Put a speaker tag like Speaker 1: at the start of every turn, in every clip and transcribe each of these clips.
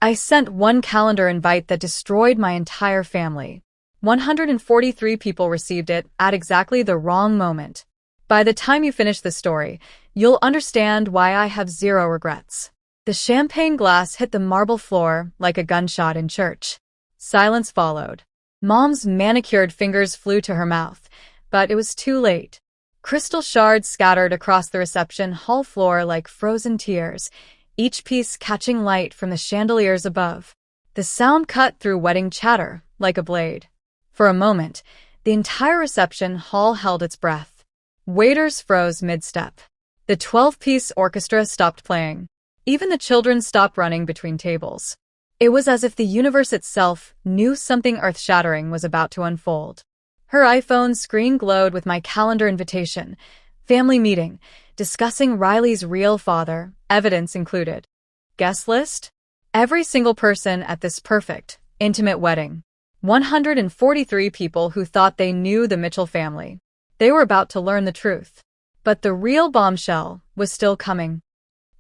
Speaker 1: I sent one calendar invite that destroyed my entire family. 143 people received it at exactly the wrong moment. By the time you finish the story, you'll understand why I have zero regrets. The champagne glass hit the marble floor like a gunshot in church. Silence followed. Mom's manicured fingers flew to her mouth, but it was too late. Crystal shards scattered across the reception hall floor like frozen tears, each piece catching light from the chandeliers above. The sound cut through wedding chatter like a blade. For a moment, the entire reception hall held its breath. Waiters froze mid-step. The 12-piece orchestra stopped playing. Even the children stopped running between tables. It was as if the universe itself knew something earth-shattering was about to unfold. Her iPhone screen glowed with my calendar invitation. Family meeting, discussing Riley's real father, evidence included. Guest list? Every single person at this perfect, intimate wedding. 143 people who thought they knew the Mitchell family. They were about to learn the truth. But the real bombshell was still coming.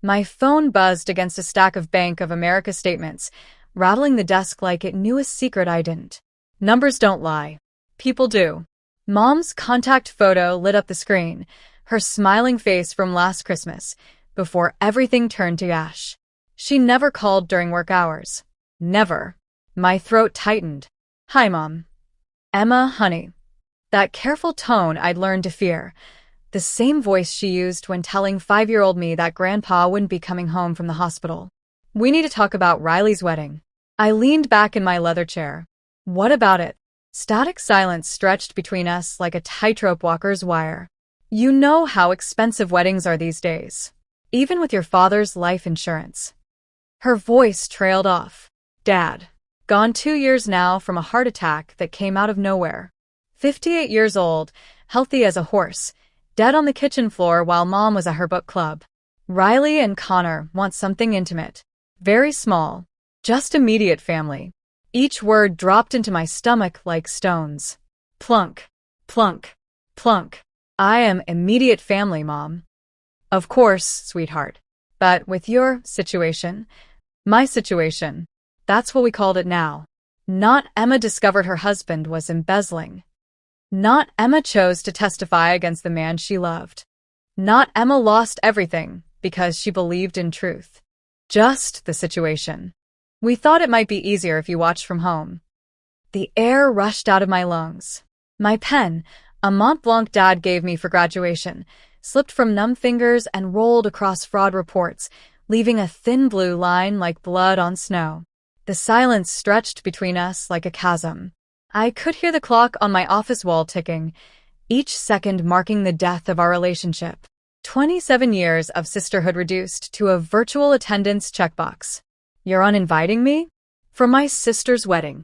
Speaker 1: My phone buzzed against a stack of Bank of America statements, rattling the desk like it knew a secret I didn't. Numbers don't lie. People do. Mom's contact photo lit up the screen, her smiling face from last Christmas, before everything turned to ash. She never called during work hours. Never. My throat tightened. Hi, Mom. Emma, honey. That careful tone I'd learned to fear. The same voice she used when telling 5-year-old me that Grandpa wouldn't be coming home from the hospital. We need to talk about Riley's wedding. I leaned back in my leather chair. What about it? Static silence stretched between us like a tightrope walker's wire. You know how expensive weddings are these days. Even with your father's life insurance. Her voice trailed off. Dad. Gone 2 years now from a heart attack that came out of nowhere. 58 years old, healthy as a horse, dead on the kitchen floor while Mom was at her book club. Riley and Connor want something intimate. Very small. Just immediate family. Each word dropped into my stomach like stones. Plunk. Plunk. Plunk. I am immediate family, Mom. Of course, sweetheart. But with your situation, my situation, that's what we called it now. Not Emma discovered her husband was embezzling. Not Emma chose to testify against the man she loved. Not Emma lost everything because she believed in truth. Just the situation. We thought it might be easier if you watched from home. The air rushed out of my lungs. My pen, a Mont Blanc Dad gave me for graduation, slipped from numb fingers and rolled across fraud reports, leaving a thin blue line like blood on snow. The silence stretched between us like a chasm. I could hear the clock on my office wall ticking, each second marking the death of our relationship. 27 years of sisterhood reduced to a virtual attendance checkbox. You're uninviting me? For my sister's wedding.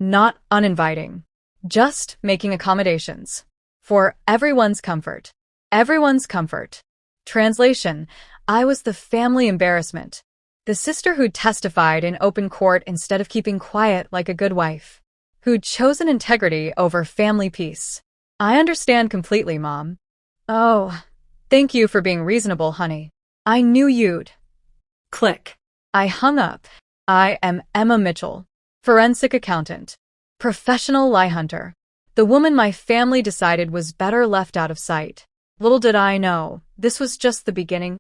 Speaker 1: Not uninviting. Just making accommodations. For everyone's comfort. Everyone's comfort. Translation: I was the family embarrassment. The sister who'd testified in open court instead of keeping quiet like a good wife. Who'd chosen integrity over family peace. I understand completely, Mom. Oh, thank you for being reasonable, honey. I knew you'd. Click. I hung up. I am Emma Mitchell, forensic accountant, professional lie hunter. The woman my family decided was better left out of sight. Little did I know, this was just the beginning.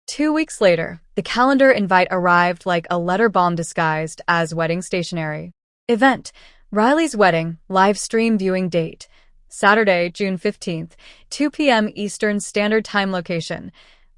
Speaker 1: 2 weeks later, the calendar invite arrived like a letter bomb disguised as wedding stationery. Event: Riley's wedding, live stream viewing date. Saturday, June 15th, 2 p.m. Eastern Standard Time location.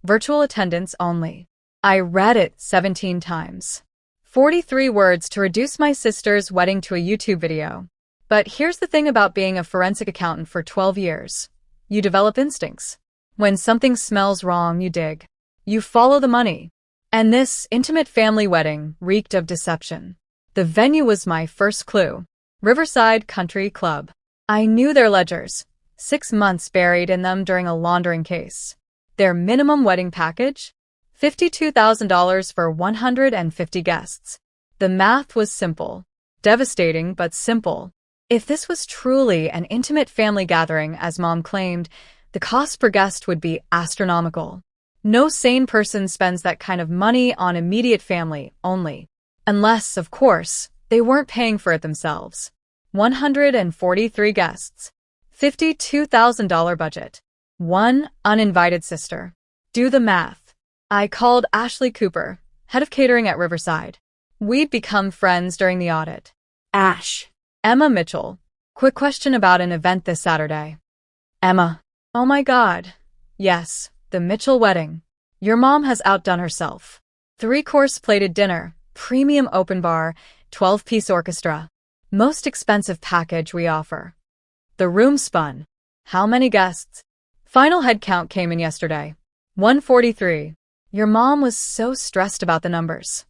Speaker 1: Virtual attendance only. I read it 17 times. 43 words to reduce my sister's wedding to a YouTube video. But here's the thing about being a forensic accountant for 12 years. You develop instincts. When something smells wrong, you dig. You follow the money. And this intimate family wedding reeked of deception. The venue was my first clue. Riverside Country Club. I knew their ledgers. 6 months buried in them during a laundering case. Their minimum wedding package? $52,000 for 150 guests. The math was simple. Devastating, but simple. If this was truly an intimate family gathering, as Mom claimed, the cost per guest would be astronomical. No sane person spends that kind of money on immediate family only. Unless, of course, they weren't paying for it themselves. 143 guests. $52,000 budget. One uninvited sister. Do the math. I called Ashley Cooper, head of catering at Riverside. We'd become friends during the audit.
Speaker 2: Ash.
Speaker 1: Emma Mitchell. Quick question about an event this Saturday. Emma. Oh my God. Yes, the Mitchell wedding. Your mom has outdone herself. 3-course plated dinner, premium open bar, 12-piece orchestra. Most expensive package we offer. The room spun. How many guests? Final head count came in yesterday. 143. Your mom was so stressed about the numbers.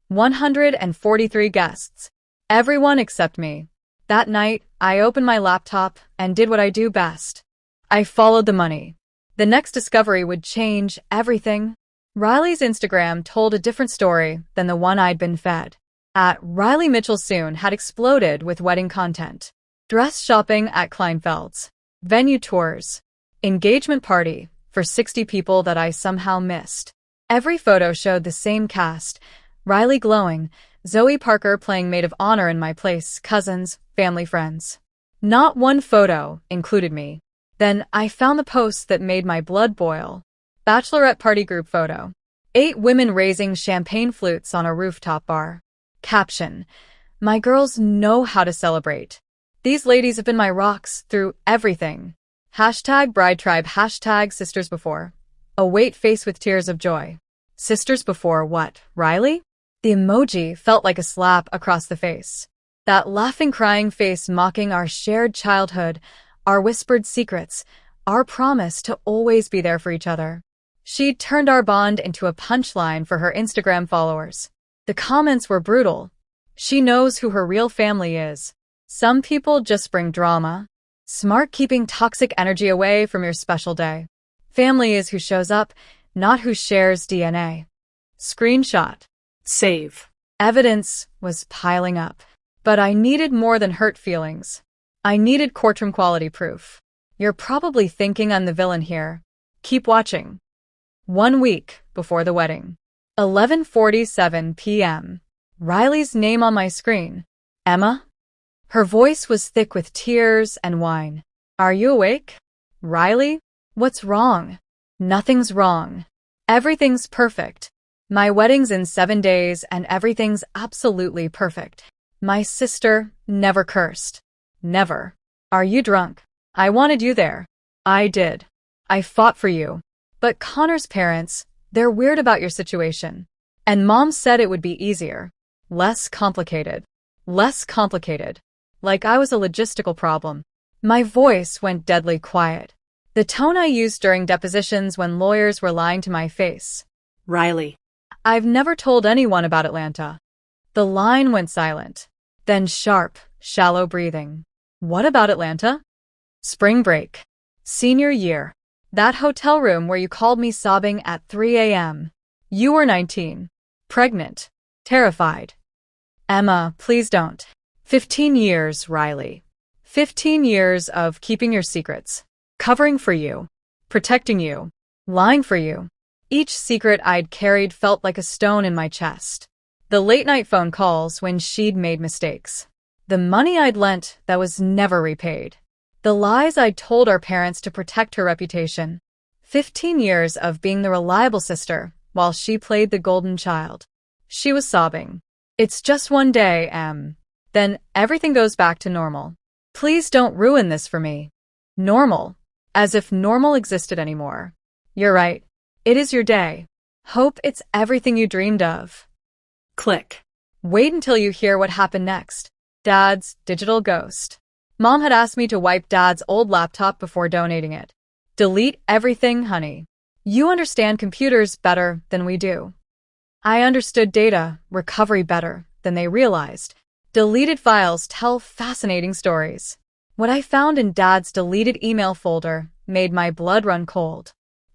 Speaker 1: 143 guests. Everyone except me. That night, I opened my laptop and did what I do best. I followed the money. The next discovery would change everything. Riley's Instagram told a different story than the one I'd been fed. At Riley Mitchell soon had exploded with wedding content. Dress shopping at Kleinfeld's. Venue tours. Engagement party for 60 people that I somehow missed. Every photo showed the same cast. Riley glowing, Zoe Parker playing maid of honor in my place, cousins, family friends. Not one photo included me. Then I found the post that made my blood boil. Bachelorette party group photo. 8 women raising champagne flutes on a rooftop bar. Caption. My girls know how to celebrate. These ladies have been my rocks through everything. Hashtag bride tribe, hashtag sisters before. Await face with tears of joy. Sisters before what, Riley? The emoji felt like a slap across the face. That laughing, crying face mocking our shared childhood, our whispered secrets, our promise to always be there for each other. She'd turned our bond into a punchline for her Instagram followers. The comments were brutal. She knows who her real family is. Some people just bring drama. Smart keeping toxic energy away from your special day. Family is who shows up, not who shares DNA. Screenshot.
Speaker 2: Save.
Speaker 1: Evidence was piling up. But I needed more than hurt feelings. I needed courtroom quality proof. You're probably thinking I'm the villain here. Keep watching. 1 week before the wedding. 11:47 p.m. Riley's name on my screen. Emma? Her voice was thick with tears and wine. Are you awake? Riley? What's wrong? Nothing's wrong. Everything's perfect. My wedding's in 7 days and everything's absolutely perfect. My sister never cursed. Never. Are you drunk? I wanted you there. I did. I fought for you. But Connor's parents, they're weird about your situation. And Mom said it would be easier. Less complicated. Less complicated. Like I was a logistical problem. My voice went deadly quiet. The tone I used during depositions when lawyers were lying to my face.
Speaker 2: Riley.
Speaker 1: I've never told anyone about Atlanta. The line went silent. Then sharp, shallow breathing. What about Atlanta? Spring break. Senior year. That hotel room where you called me sobbing at 3 a.m. You were 19. Pregnant. Terrified. Emma, please don't. 15 years, Riley. 15 years of keeping your secrets. Covering for you. Protecting you. Lying for you. Each secret I'd carried felt like a stone in my chest. The late-night phone calls when she'd made mistakes. The money I'd lent that was never repaid. The lies I'd told our parents to protect her reputation. 15 years of being the reliable sister while she played the golden child. She was sobbing. It's just one day, Em. Then everything goes back to normal. Please don't ruin this for me. Normal. As if normal existed anymore. You're right. It is your day. Hope it's everything you dreamed of.
Speaker 2: Click.
Speaker 1: Wait until you hear what happened next. Dad's digital ghost. Mom had asked me to wipe Dad's old laptop before donating it. Delete everything, honey. You understand computers better than we do. I understood data recovery better than they realized. Deleted files tell fascinating stories. What I found in Dad's deleted email folder made my blood run cold.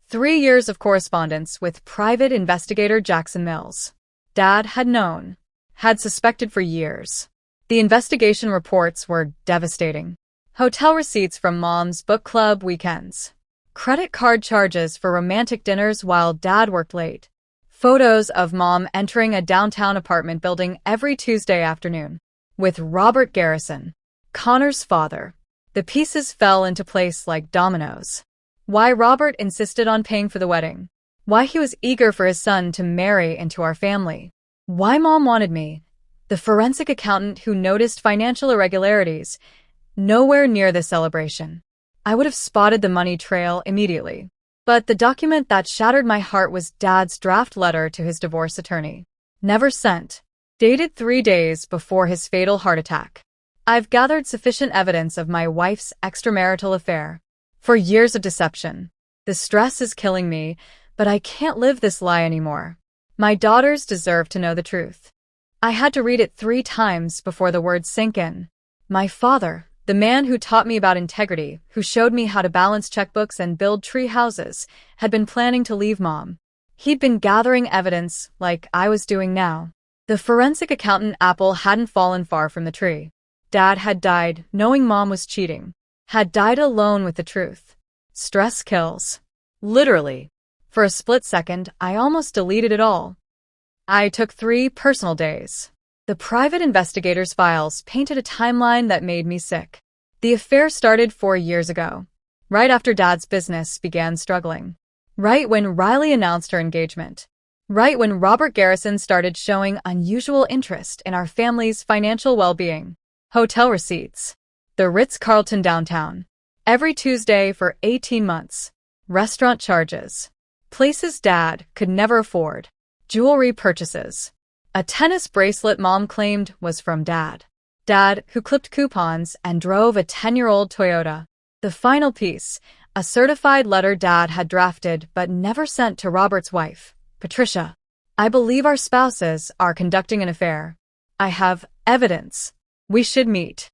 Speaker 1: 3 years of correspondence with private investigator Jackson Mills. Dad had known, had suspected for years. The investigation reports were devastating. Hotel receipts from Mom's book club weekends. Credit card charges for romantic dinners while Dad worked late. Photos of mom entering a downtown apartment building every Tuesday afternoon. With Robert Garrison, Connor's father. The pieces fell into place like dominoes. Why Robert insisted on paying for the wedding. Why he was eager for his son to marry into our family. Why mom wanted me, the forensic accountant who noticed financial irregularities, nowhere near the celebration. I would have spotted the money trail immediately. But the document that shattered my heart was Dad's draft letter to his divorce attorney. Never sent. Dated 3 days before his fatal heart attack. I've gathered sufficient evidence of my wife's extramarital affair. For years of deception. The stress is killing me, but I can't live this lie anymore. My daughters deserve to know the truth. I had to read it 3 times before the words sink in. My father, the man who taught me about integrity, who showed me how to balance checkbooks and build tree houses, had been planning to leave mom. He'd been gathering evidence like I was doing now. The forensic accountant apple hadn't fallen far from the tree. Dad had died knowing mom was cheating. Had died alone with the truth. Stress kills. Literally. For a split second, I almost deleted it all. I took 3 personal days. The private investigator's files painted a timeline that made me sick. The affair started 4 years ago, right after Dad's business began struggling. Right when Riley announced her engagement. Right when Robert Garrison started showing unusual interest in our family's financial well-being. Hotel receipts. The Ritz-Carlton downtown. Every Tuesday for 18 months. Restaurant charges. Places Dad could never afford. Jewelry purchases. A tennis bracelet mom claimed was from Dad. Dad, who clipped coupons and drove a 10-year-old Toyota. The final piece, a certified letter Dad had drafted but never sent to Robert's wife, Patricia. I believe our spouses are conducting an affair. I have evidence. We should meet.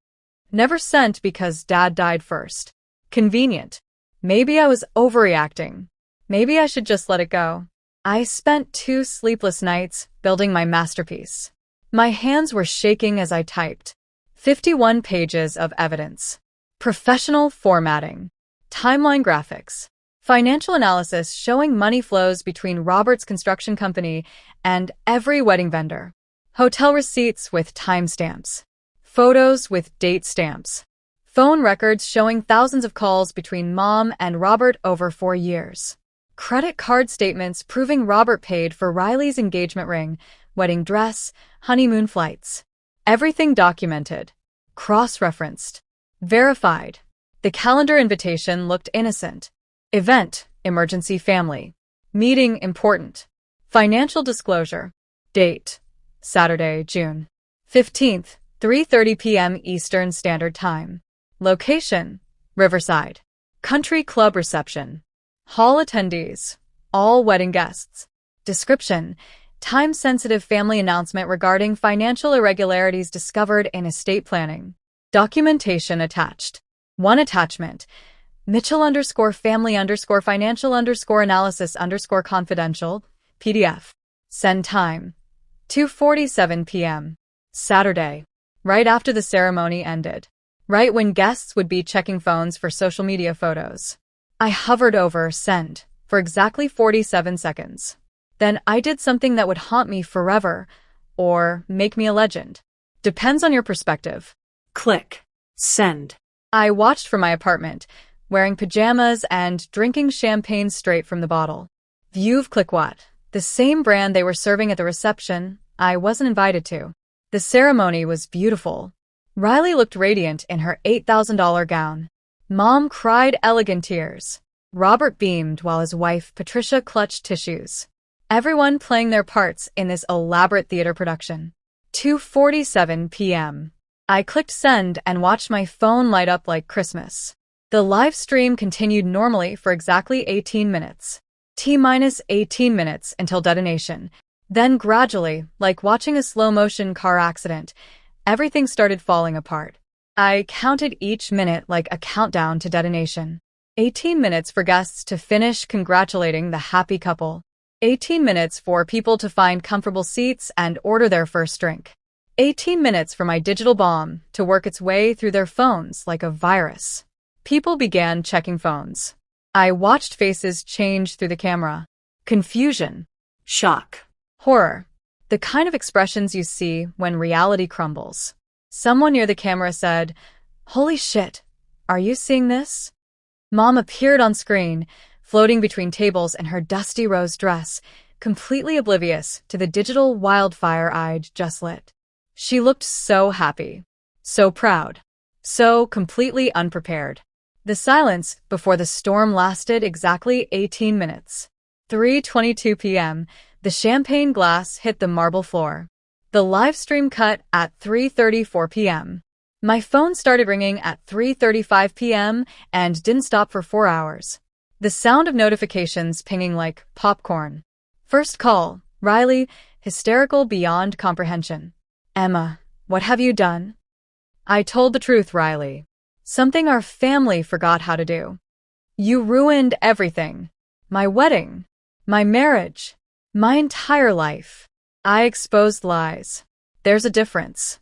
Speaker 1: Never sent because Dad died first. Convenient. Maybe I was overreacting. Maybe I should just let it go. I spent 2 sleepless nights building my masterpiece. My hands were shaking as I typed. 51 pages of evidence. Professional formatting. Timeline graphics. Financial analysis showing money flows between Robert's construction company and every wedding vendor. Hotel receipts with timestamps. Photos with date stamps. Phone records showing thousands of calls between mom and Robert over 4 years. Credit card statements proving Robert paid for Riley's engagement ring, wedding dress, honeymoon flights. Everything documented. Cross-referenced. Verified. The calendar invitation looked innocent. Event, emergency family. Meeting important. Financial disclosure. Date, Saturday, June 15th, 3:30 p.m. Eastern Standard Time. Location, Riverside. Country club reception. Hall attendees, all wedding guests. Description, time-sensitive family announcement regarding financial irregularities discovered in estate planning. Documentation attached. 1 attachment, Mitchell_family_financial_analysis_confidential, PDF. Send time, 2:47 p.m. Saturday, right after the ceremony ended. Right when guests would be checking phones for social media photos. I hovered over send for exactly 47 seconds. Then I did something that would haunt me forever, or make me a legend. Depends on your perspective.
Speaker 2: Click. Send.
Speaker 1: I watched from my apartment, wearing pajamas and drinking champagne straight from the bottle. View of Clickwat, the same brand they were serving at the reception I wasn't invited to. The ceremony was beautiful. Riley looked radiant in her $8,000 gown. Mom cried elegant tears. Robert beamed while his wife, Patricia, clutched tissues. Everyone playing their parts in this elaborate theater production. 2:47 p.m. I clicked send and watched my phone light up like Christmas. The live stream continued normally for exactly 18 minutes. T-minus 18 minutes until detonation. Then gradually, like watching a slow-motion car accident, everything started falling apart. I counted each minute like a countdown to detonation. 18 minutes for guests to finish congratulating the happy couple. 18 minutes for people to find comfortable seats and order their first drink. 18 minutes for my digital bomb to work its way through their phones like a virus. People began checking phones. I watched faces change through the camera. Confusion.
Speaker 2: Shock.
Speaker 1: Horror. The kind of expressions you see when reality crumbles. Someone near the camera said, "Holy shit, are you seeing this?" Mom appeared on screen, floating between tables in her dusty rose dress, completely oblivious to the digital wildfire I'd just lit. She looked so happy, so proud, so completely unprepared. The silence before the storm lasted exactly 18 minutes. 3:22 p.m., the champagne glass hit the marble floor. The live stream cut at 3:34 p.m. My phone started ringing at 3:35 p.m. and didn't stop for 4 hours. The sound of notifications pinging like popcorn. First call, Riley, hysterical beyond comprehension. "Emma, what have you done?" I told the truth, Riley. Something our family forgot how to do. "You ruined everything. My wedding. My marriage. My entire life." I exposed lies. There's a difference.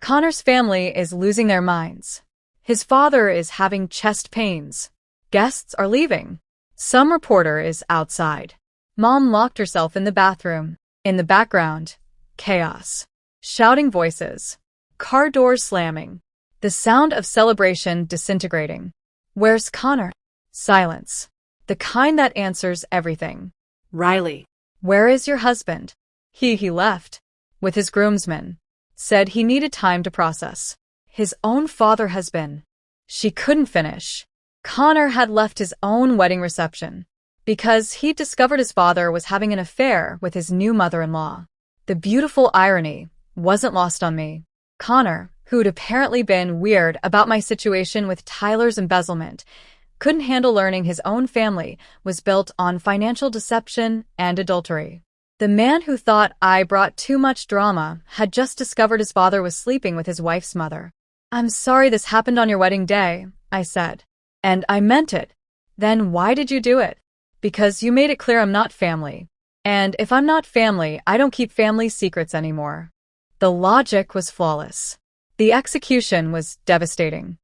Speaker 1: Connor's family is losing their minds. His father is having chest pains. Guests are leaving. Some reporter is outside. Mom locked herself in the bathroom. In the background, chaos. Shouting voices. Car doors slamming. The sound of celebration disintegrating. "Where's Connor?" Silence. The kind that answers everything.
Speaker 2: Riley.
Speaker 1: "Where is your husband?" He left. With his groomsmen. Said he needed time to process. His own father has been. She couldn't finish. Connor had left his own wedding reception because he discovered his father was having an affair with his new mother-in-law. The beautiful irony wasn't lost on me. Connor, who'd apparently been weird about my situation with Tyler's embezzlement, couldn't handle learning his own family was built on financial deception and adultery. The man who thought I brought too much drama had just discovered his father was sleeping with his wife's mother. "I'm sorry this happened on your wedding day," I said. "And I meant it." "Then why did you do it?" "Because you made it clear I'm not family. And if I'm not family, I don't keep family secrets anymore." The logic was flawless. The execution was devastating.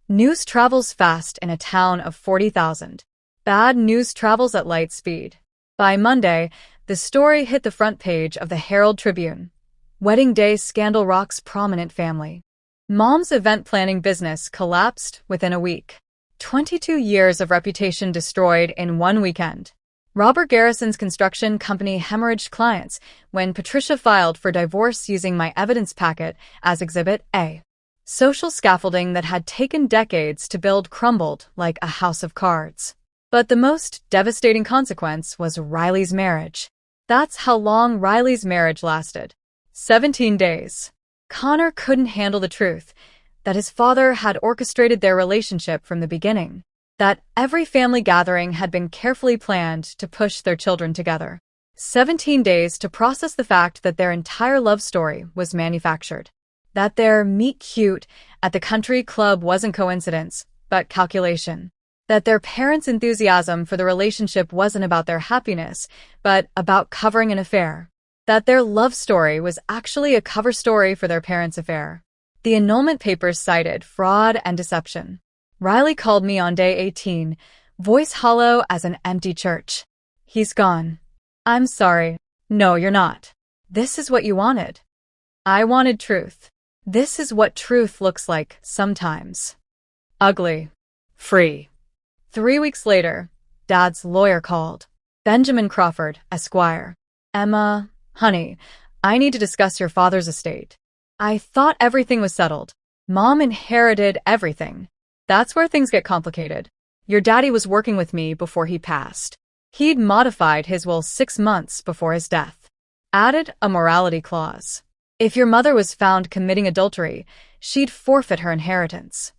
Speaker 1: News travels fast in a town of 40,000. Bad news travels at light speed. By Monday, the story hit the front page of the Herald Tribune. Wedding day scandal rocks prominent family. Mom's event planning business collapsed within a week. 22 years of reputation destroyed in one weekend. Robert Garrison's construction company hemorrhaged clients when Patricia filed for divorce using my evidence packet as Exhibit A. Social scaffolding that had taken decades to build crumbled like a house of cards. But the most devastating consequence was Riley's marriage. That's how long Riley's marriage lasted. 17 days. Connor couldn't handle the truth that his father had orchestrated their relationship from the beginning. That every family gathering had been carefully planned to push their children together. 17 days to process the fact that their entire love story was manufactured. That their meet cute at the country club wasn't coincidence, but calculation. That their parents' enthusiasm for the relationship wasn't about their happiness, but about covering an affair. That their love story was actually a cover story for their parents' affair. The annulment papers cited fraud and deception. Riley called me on day 18, voice hollow as an empty church. "He's gone." "I'm sorry." "No, you're not. This is what you wanted." I wanted truth. This is what truth looks like sometimes. Ugly. Free. 3 weeks later, Dad's lawyer called. Benjamin Crawford, Esquire. "Emma, honey, I need to discuss your father's estate." I thought everything was settled. Mom inherited everything. That's where things get complicated. Your daddy was working with me before he passed. He'd modified his will 6 months before his death. Added a morality clause. If your mother was found committing adultery, she'd forfeit her inheritance.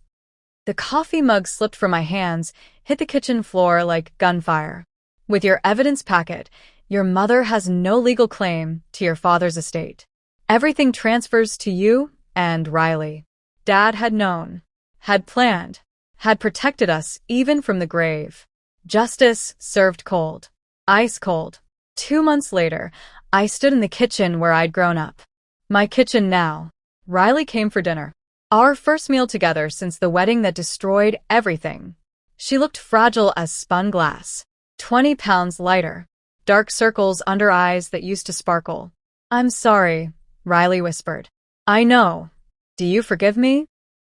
Speaker 1: The coffee mug slipped from my hands, hit the kitchen floor like gunfire. "With your evidence packet, your mother has no legal claim to your father's estate. Everything transfers to you and Riley." Dad had known, had planned, had protected us even from the grave. Justice served cold. Ice cold. 2 months later, I stood in the kitchen where I'd grown up. My kitchen now. Riley came for dinner. Our first meal together since the wedding that destroyed everything. She looked fragile as spun glass. 20 pounds lighter. dark circles under eyes that used to sparkle. "I'm sorry," Riley whispered. "I know. Do you forgive me?"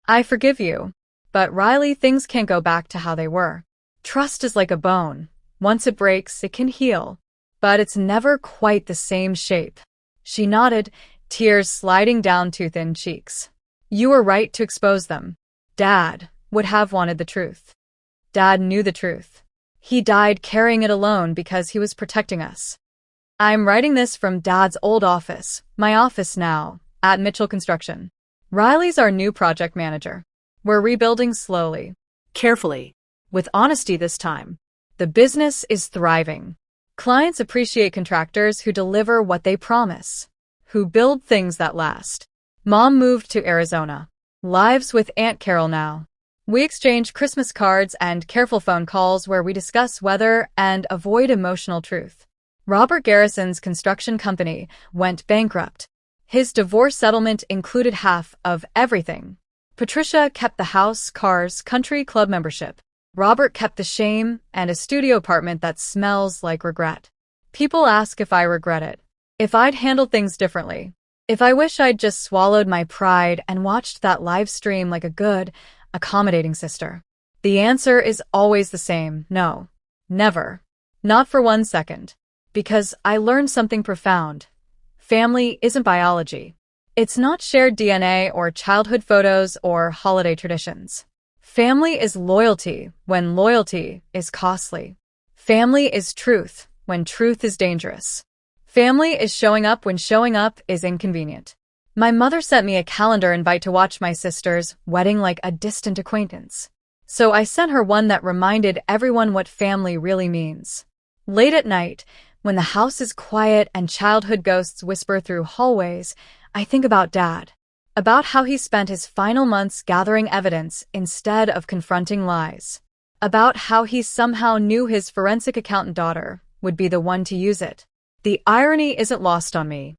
Speaker 1: "I forgive you." But Riley, things can't go back to how they were. Trust is like a bone. Once it breaks, it can heal. But it's never quite the same shape. She nodded, tears sliding down too-thin cheeks. "You were right to expose them. Dad would have wanted the truth. Dad knew the truth. He died carrying it alone because he was protecting us." I'm writing this from Dad's old office, my office now, at Mitchell Construction. Riley's our new project manager. We're rebuilding slowly,
Speaker 2: Carefully.
Speaker 1: with honesty this time. The business is thriving. Clients appreciate contractors who deliver what they promise, who build things that last. Mom moved to Arizona. Lives with Aunt Carol now. We exchange Christmas cards and careful phone calls where we discuss weather and avoid emotional truth. Robert Garrison's construction company went bankrupt. His divorce settlement included half of everything. Patricia kept the house, cars, country club membership. Robert kept the shame and a studio apartment that smells like regret. People ask if I regret it, if I'd handled things differently, if I wish I'd just swallowed my pride and watched that live stream like a good, accommodating sister. The answer is always the same: no. Never. Not for 1 second. Because I learned something profound. Family isn't biology. It's not shared DNA or childhood photos or holiday traditions. Family is loyalty when loyalty is costly. Family is truth when truth is dangerous. Family is showing up when showing up is inconvenient. My mother sent me a calendar invite to watch my sister's wedding like a distant acquaintance. So I sent her one that reminded everyone what family really means. Late at night, when the house is quiet and childhood ghosts whisper through hallways, I think about Dad. About how he spent his final months gathering evidence instead of confronting lies. About how he somehow knew his forensic accountant daughter would be the one to use it. The irony isn't lost on me.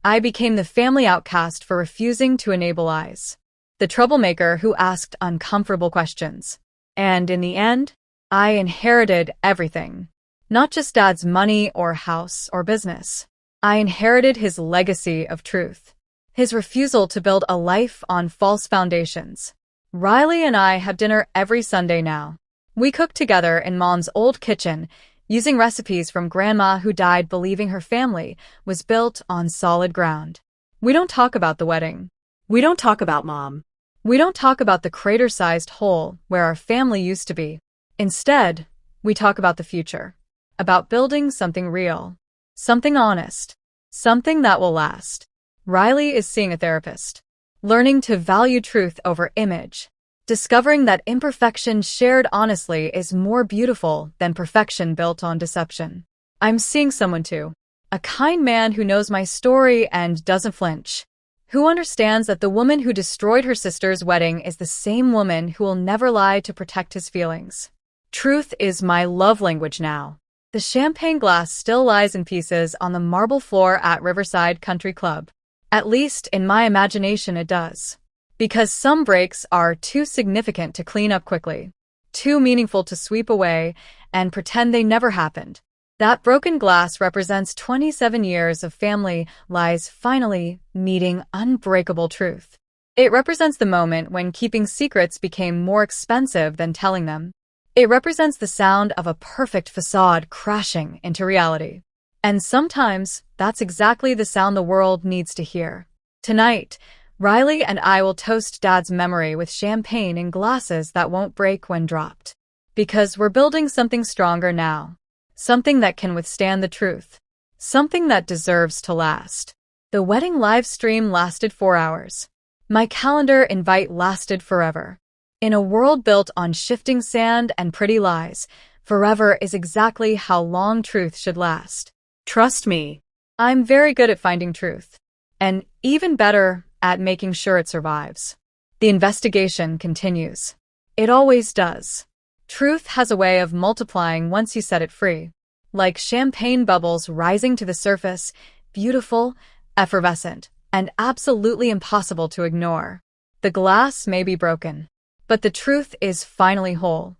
Speaker 1: I became the family outcast for refusing to enable lies. The troublemaker who asked uncomfortable questions. And in the end, I inherited everything. Not just Dad's money or house or business. I inherited his legacy of truth. His refusal to build a life on false foundations. Riley and I have dinner every Sunday now. We cook together in Mom's old kitchen, using recipes from Grandma who died believing her family was built on solid ground. We don't talk about the wedding.
Speaker 2: We don't talk about Mom.
Speaker 1: We don't talk about the crater-sized hole where our family used to be. Instead, we talk about the future. About building something real. Something honest. Something that will last. Riley is seeing a therapist. Learning to value truth over image. Discovering that imperfection shared honestly is more beautiful than perfection built on deception. I'm seeing someone too. A kind man who knows my story and doesn't flinch. Who understands that the woman who destroyed her sister's wedding is the same woman who will never lie to protect his feelings. Truth is my love language now. The champagne glass still lies in pieces on the marble floor at Riverside Country Club. At least in my imagination it does. Because some breaks are too significant to clean up quickly, too meaningful to sweep away and pretend they never happened. That broken glass represents 27 years of family lies finally meeting unbreakable truth. It represents the moment when keeping secrets became more expensive than telling them. It represents the sound of a perfect facade crashing into reality. And sometimes, that's exactly the sound the world needs to hear. Tonight, Riley and I will toast Dad's memory with champagne in glasses that won't break when dropped. Because we're building something stronger now. Something that can withstand the truth. Something that deserves to last. The wedding live stream lasted 4 hours. My calendar invite lasted forever. In a world built on shifting sand and pretty lies, forever is exactly how long truth should last.
Speaker 2: Trust me.
Speaker 1: I'm very good at finding truth. And even better at making sure it survives. The investigation continues. It always does. Truth has a way of multiplying once you set it free. Like champagne bubbles rising to the surface, beautiful, effervescent, and absolutely impossible to ignore. The glass may be broken, but the truth is finally whole.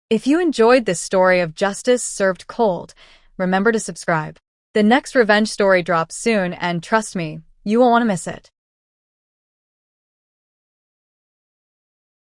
Speaker 1: If you enjoyed this story of justice served cold, remember to subscribe. The next revenge story drops soon, and trust me, you won't want to miss it.